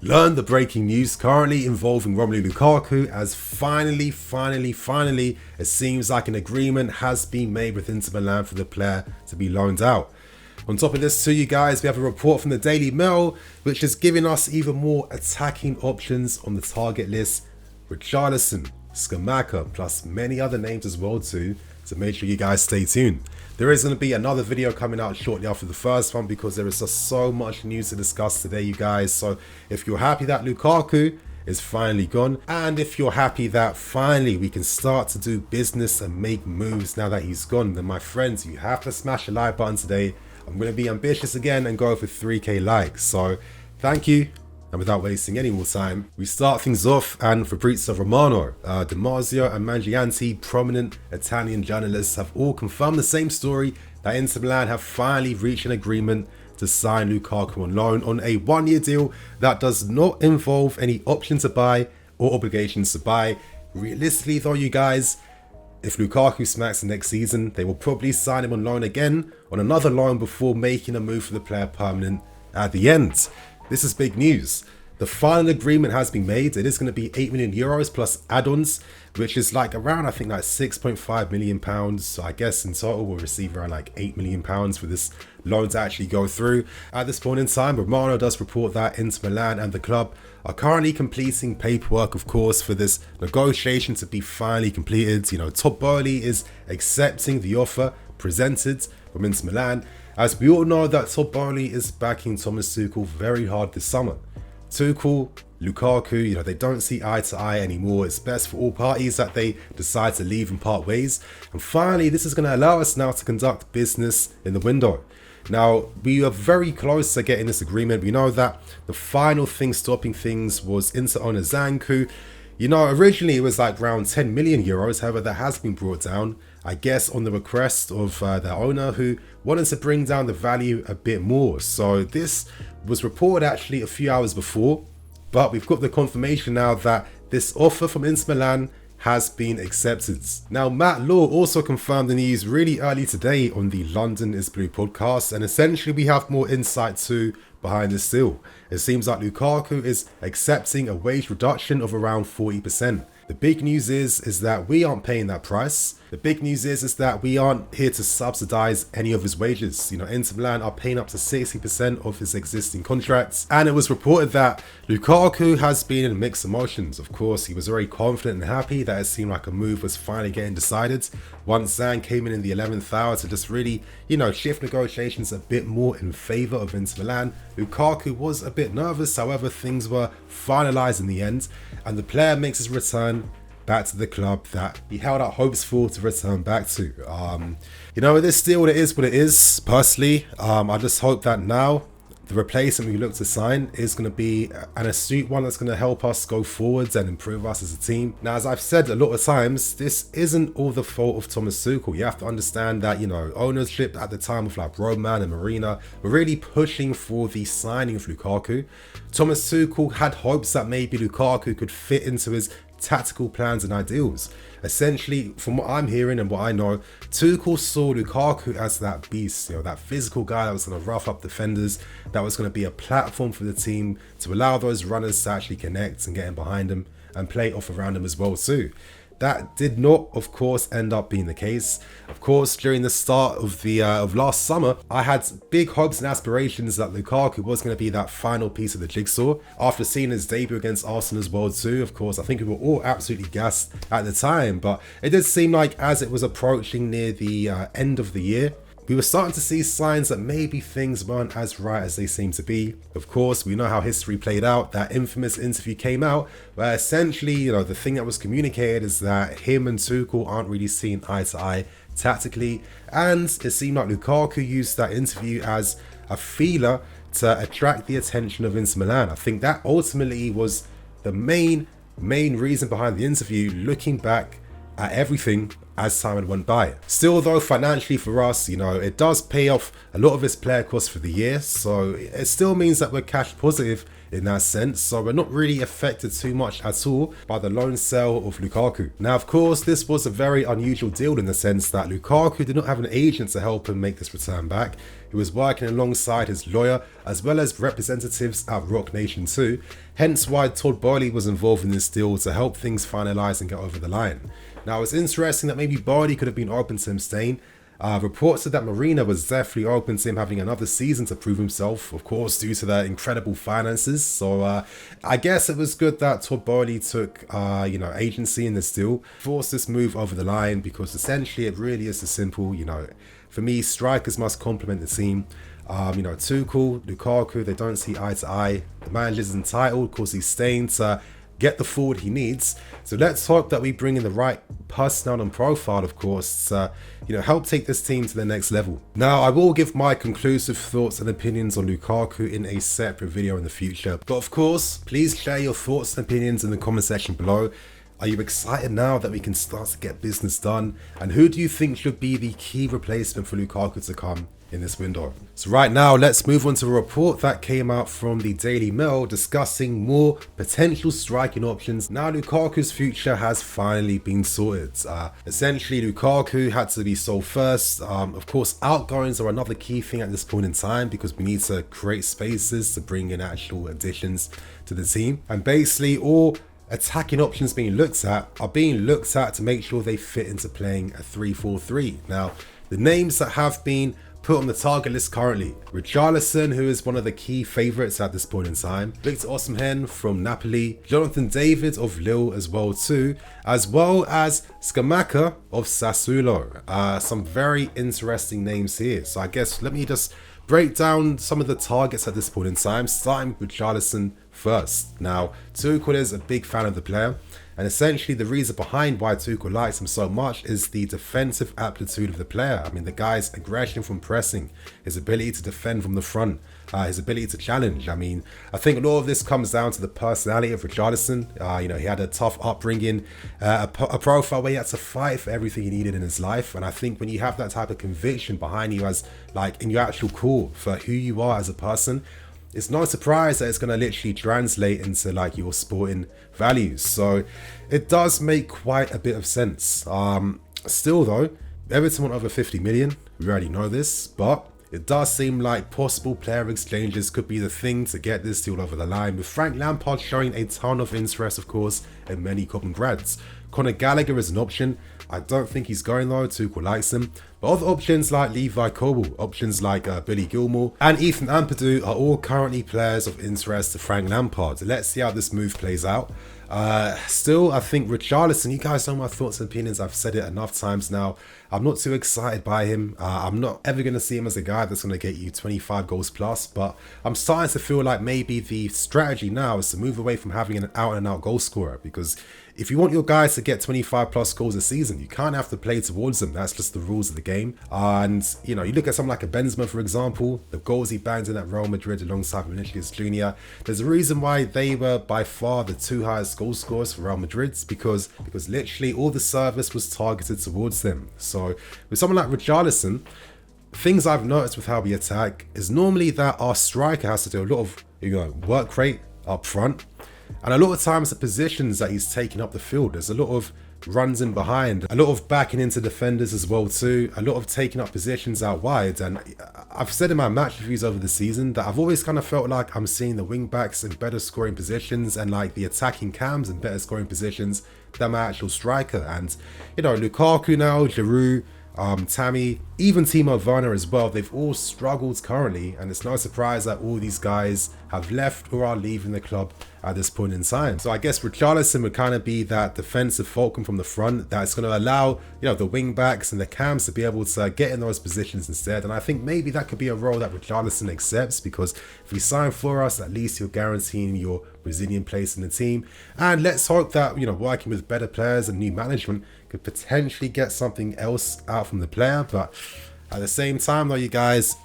learned the breaking news currently involving Romelu Lukaku, as finally, it seems like an agreement has been made with Inter Milan for the player to be loaned out. On top of this too, you guys, we have a report from the Daily Mail, which is giving us even more attacking options on the target list. Richarlison, Scamacca, plus many other names as well too, so make sure you guys stay tuned. There is going to be another video coming out shortly after the first one because there is just so much news to discuss today, you guys. So if you're happy that Lukaku is finally gone, and if you're happy that finally we can start to do business and make moves now that he's gone, then my friends, you have to smash the like button today. I'm going to be ambitious again and go for 3k likes. So thank you. And without wasting any more time, we start things off, and Fabrizio Romano, Damasio and Mangianti, prominent Italian journalists, have all confirmed the same story, that Inter Milan have finally reached an agreement to sign Lukaku on loan on a one-year deal that does not involve any option to buy or obligations to buy. Realistically though, you guys, if Lukaku smacks the next season, they will probably sign him on loan again on another loan before making a move for the player permanent at the end. This is big news. The final agreement has been made. It is going to be 8 million euros plus add-ons, which is like around, I think, like 6.5 million pounds. So I guess in total we'll receive around like 8 million pounds for this loan to actually go through. At this point in time, Romano does report that Inter Milan and the club are currently completing paperwork, of course, for this negotiation to be finally completed. You know, Todd Boehly is accepting the offer presented from Inter Milan, as we all know that Todd Boehly is backing Thomas Tuchel very hard this summer. Tuchel, Lukaku, you know, they don't see eye to eye anymore. It's best for all parties that they decide to leave and part ways. And finally, this is going to allow us now to conduct business in the window. Now, we are very close to getting this agreement. We know that the final thing stopping things was Inter owner Zanku. You know, originally it was like around 10 million euros. However, that has been brought down, I guess, on the request of their owner, who wanted to bring down the value a bit more. So this was reported actually a few hours before, but we've got the confirmation now that this offer from Inter Milan has been accepted. Now, Matt Law also confirmed the news really early today on the London is Blue podcast, and essentially we have more insight too behind this deal. It seems like Lukaku is accepting a wage reduction of around 40%. The big news is that we aren't paying that price. The big news is that we aren't here to subsidize any of his wages. You know, Inter Milan are paying up to 60% of his existing contracts. And it was reported that Lukaku has been in mixed emotions. Of course, he was very confident and happy that it seemed like a move was finally getting decided. Once Zan came in the 11th hour to just really, you know, shift negotiations a bit more in favor of Inter Milan, Lukaku was a bit nervous. However, things were finalized in the end, and the player makes his return back to the club that he held out hopes for to return back to. You know, with this deal, it is what it is. Personally, I just hope that now the replacement we look to sign is going to be an astute one that's going to help us go forwards and improve us as a team. Now, as I've said a lot of times, this isn't all the fault of Thomas Tuchel. You have to understand that, you know, ownership at the time of like Roman and Marina were really pushing for the signing of Lukaku. Thomas Tuchel had hopes that maybe Lukaku could fit into his tactical plans and ideals. Essentially, from what I'm hearing and what I know, Tuchel saw Lukaku as that beast, you know, that physical guy that was going to rough up defenders, that was going to be a platform for the team to allow those runners to actually connect and get in behind him and play off around him as well too. That did not, of course, end up being the case. Of course, during the start of the last summer, I had big hopes and aspirations that Lukaku was going to be that final piece of the jigsaw. After seeing his debut against Arsenal as well too, of course, I think we were all absolutely gassed at the time. But it did seem like as it was approaching near the end of the year, we were starting to see signs that maybe things weren't as right as they seemed to be. Of course, we know how history played out. That infamous interview came out where essentially, you know, the thing that was communicated is that him and Tuchel aren't really seeing eye to eye tactically. And it seemed like Lukaku used that interview as a feeler to attract the attention of Inter Milan. I think that ultimately was the main reason behind the interview, looking back at everything as time went by. Still though, financially for us, you know, it does pay off a lot of his player costs for the year, so it still means that we're cash positive in that sense, so we're not really affected too much at all by the loan sale of Lukaku. Now, of course, this was a very unusual deal in the sense that Lukaku did not have an agent to help him make this return back. He was working alongside his lawyer as well as representatives at Rock Nation too, hence why Todd Boehly was involved in this deal to help things finalise and get over the line. Now, it's interesting that maybe Boehly could have been open to him staying. Reports said that Marina was definitely open to him having another season to prove himself, of course, due to their incredible finances. So I guess it was good that Todd Boehly took, agency in this deal, forced this move over the line, because essentially it really is as simple, for me, strikers must complement the team. Tuchel, Lukaku, they don't see eye to eye. The manager's entitled, of course, he's staying to get the forward he needs. So let's hope that we bring in the right personnel and profile, of course, to help take this team to the next level. Now, I will give my conclusive thoughts and opinions on Lukaku in a separate video in the future. But of course, please share your thoughts and opinions in the comment section below. Are you excited now that we can start to get business done? And who do you think should be the key replacement for Lukaku to come in this window? So right now, let's move on to a report that came out from the Daily Mail discussing more potential striking options. Now, Lukaku's future has finally been sorted. Essentially, Lukaku had to be sold first. Of course, outgoings are another key thing at this point in time, because we need to create spaces to bring in actual additions to the team. And basically, all attacking options being looked at are being looked at to make sure they fit into playing a 3-4-3. Now, the names that have been put on the target list currently: Richarlison, who is one of the key favourites at this point in time, Victor Oshimen from Napoli, Jonathan David of Lille as well too, as well as Scamacca of Sassuolo. Some very interesting names here. So I guess let me just break down some of the targets at this point in time, starting with Richarlison first. Now, Tuchel is a big fan of the player, and essentially the reason behind why Tuchel likes him so much is the defensive aptitude of the player. I mean, the guy's aggression from pressing, his ability to defend from the front, his ability to challenge. I mean, I think a lot of this comes down to the personality of Richarlison. He had a tough upbringing, a profile where he had to fight for everything he needed in his life. And I think when you have that type of conviction behind you, as like in your actual core for who you are as a person, it's no surprise that it's going to literally translate into like your sporting values. So it does make quite a bit of sense. Still though, Everton want over 50 million. We already know this, but it does seem like possible player exchanges could be the thing to get this deal over the line, with Frank Lampard showing a ton of interest, of course, in many Cobham grads. Conor Gallagher is an option. I don't think he's going though. Tuchel likes him. But other options like Levi Colwill, options like Billy Gilmore and Ethan Ampadu are all currently players of interest to Frank Lampard. Let's see how this move plays out. Still, I think Richarlison, you guys know my thoughts and opinions. I've said it enough times now. I'm not too excited by him. I'm not ever going to see him as a guy that's going to get you 25 goals plus, but I'm starting to feel like maybe the strategy now is to move away from having an out-and-out goal scorer, because if you want your guys to get 25 plus goals a season, you can't have to play towards them. That's just the rules of the game. And, you look at someone like a Benzema, for example, the goals he banged in at Real Madrid alongside Vinicius Jr. There's a reason why they were by far the two highest goal scorers for Real Madrid, because literally all the service was targeted towards them. So with someone like Richarlison, things I've noticed with how we attack is normally that our striker has to do a lot of work rate up front. And a lot of times the positions that he's taking up the field, there's a lot of runs in behind, a lot of backing into defenders as well too, a lot of taking up positions out wide. And I've said in my match reviews over the season that I've always kind of felt like I'm seeing the wing backs in better scoring positions and like the attacking cams in better scoring positions than my actual striker. And Lukaku now, Giroud, Tammy, even Timo Werner as well, they've all struggled currently, and it's no surprise that all these guys have left or are leaving the club at this point in time. So I guess Richarlison would kind of be that defensive fulcrum from the front that's going to allow the wing backs and the cams to be able to get in those positions instead. And I think maybe that could be a role that Richarlison accepts, because if you sign for us, at least you're guaranteeing your Brazilian place in the team. And let's hope that working with better players and new management could potentially get something else out from the player. But at the same time though, you guys,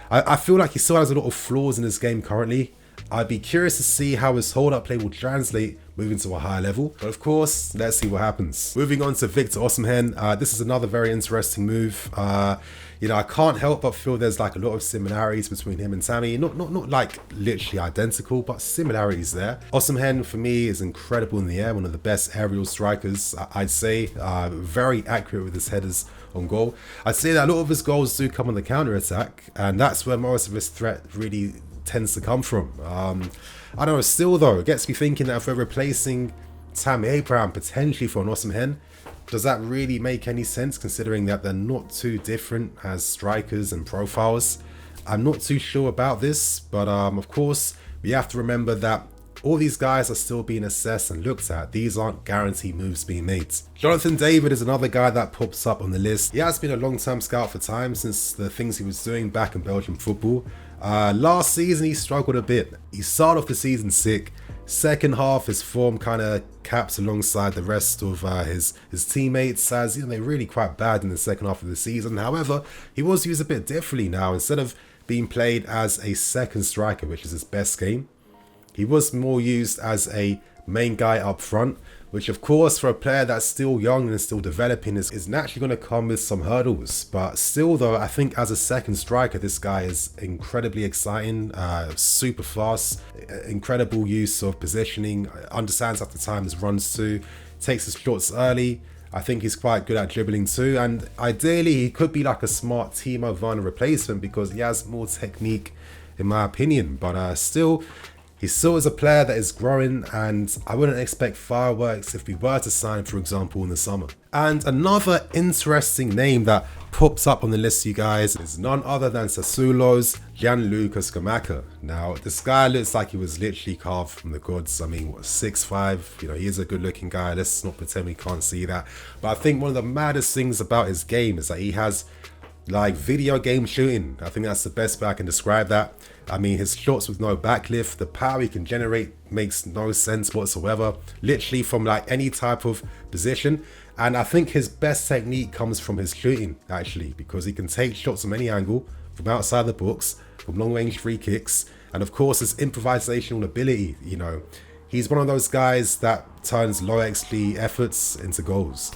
I feel like he still has a lot of flaws in his game currently. I'd be curious to see how his hold-up play will translate moving to a higher level. But of course, let's see what happens. Moving on to Victor Osimhen. This is another very interesting move. You know, I can't help but feel there's like a lot of similarities between him and Tammy. Not like literally identical, but similarities there. Oshimen for me is incredible in the air, one of the best aerial strikers, I'd say. Very accurate with his headers on goal. I'd say that a lot of his goals do come on the counter-attack, and that's where most of his threat really tends to come from. I don't know, still though, it gets me thinking that if we're replacing Tammy Abraham potentially for an Oshimen, does that really make any sense considering that they're not too different as strikers and profiles? I'm not too sure about this, but of course, we have to remember that all these guys are still being assessed and looked at. These aren't guaranteed moves being made. Jonathan David is another guy that pops up on the list. He has been a long-term scout for time since the things he was doing back in Belgian football. Last season, he struggled a bit. He started off the season sick. Second half, his form kind of caps alongside the rest of his teammates, as you know, they're really quite bad in the second half of the season. However, he was used a bit differently now. Instead of being played as a second striker, which is his best game, he was more used as a main guy up front, which of course for a player that's still young and still developing is naturally going to come with some hurdles. But still though, I think as a second striker, this guy is incredibly exciting, super fast, incredible use of positioning, understands at the time his runs too, takes his shots early. I think he's quite good at dribbling too, and ideally he could be like a smart Timo Werner replacement because he has more technique in my opinion. But still, he still is a player that is growing, and I wouldn't expect fireworks if we were to sign, for example, in the summer. And another interesting name that pops up on the list, you guys, is none other than Sassuolo's Gianluca Scamacca. Now, this guy looks like he was literally carved from the gods. I mean, what, 6'5", you know, he is a good-looking guy. Let's not pretend we can't see that. But I think one of the maddest things about his game is that he has like video game shooting. I think that's the best way I can describe that. I mean, his shots with no backlift, the power he can generate makes no sense whatsoever, literally from like any type of position. And I think his best technique comes from his shooting actually, because he can take shots from any angle, from outside the box, from long range free kicks, and of course his improvisational ability. You know, he's one of those guys that turns low XG efforts into goals.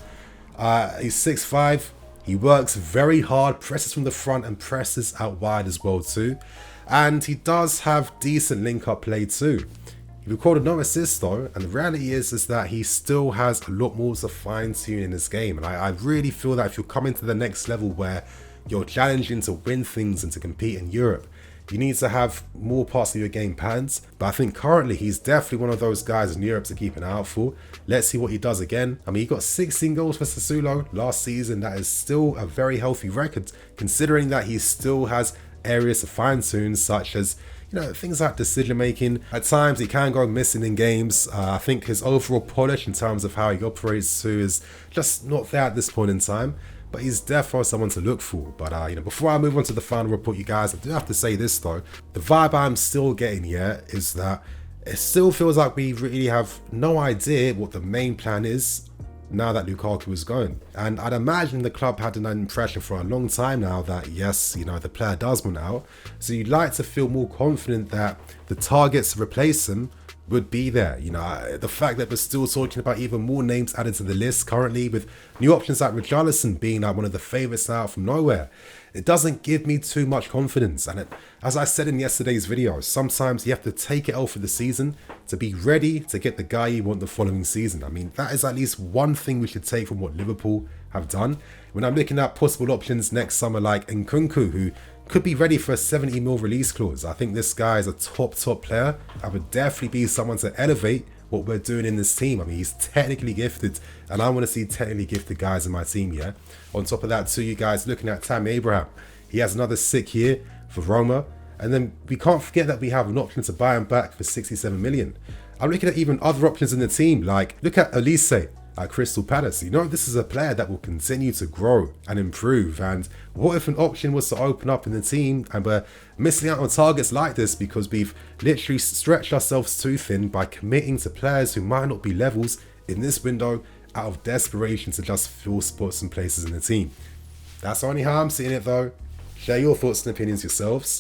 He's 6'5", he works very hard, presses from the front and presses out wide as well too. And he does have decent link-up play too. He recorded no assists though, and the reality is that he still has a lot more to fine-tune in his game. And I really feel that if you're coming to the next level where you're challenging to win things and to compete in Europe, you need to have more parts of your game patterned. But I think currently he's definitely one of those guys in Europe to keep an eye out for. Let's see what he does again. I mean, he got 16 goals for Sassuolo last season. That is still a very healthy record, considering that he still has areas to fine-tune, such as, you know, things like decision making. At times he can go missing in games. I think his overall polish in terms of how he operates too is just not there at this point in time, but he's definitely someone to look for. But you know, before I move on to the final report, you guys, I do have to say this though. The vibe I'm still getting here is that it still feels like we really have no idea what the main plan is now that Lukaku is going. And I'd imagine the club had an impression for a long time now that yes, you know, the player does want out. So you'd like to feel more confident that the targets to replace him would be there. You know, the fact that we're still talking about even more names added to the list currently, with new options like Richarlison being like one of the favourites out from nowhere, it doesn't give me too much confidence. And as I said in yesterday's video, sometimes you have to take it out for the season to be ready to get the guy you want the following season. I mean, that is at least one thing we should take from what Liverpool have done. When I'm looking at possible options next summer like Nkunku, who could be ready for a 70 mil release clause. I think this guy is a top player. I would definitely be someone to elevate what we're doing in this team. I mean, he's technically gifted, and I want to see technically gifted guys in my team, yeah? On top of that too, you guys, looking at Tammy Abraham, he has another sick year for Roma, and then we can't forget that we have an option to buy him back for 67 million. I'm looking at even other options in the team, like look at Elise at Crystal Palace. You know, this is a player that will continue to grow and improve. And what if an option was to open up in the team and we're missing out on targets like this because we've literally stretched ourselves too thin by committing to players who might not be levels in this window out of desperation to just fill spots and places in the team. That's only how I'm seeing it though. Share your thoughts and opinions yourselves.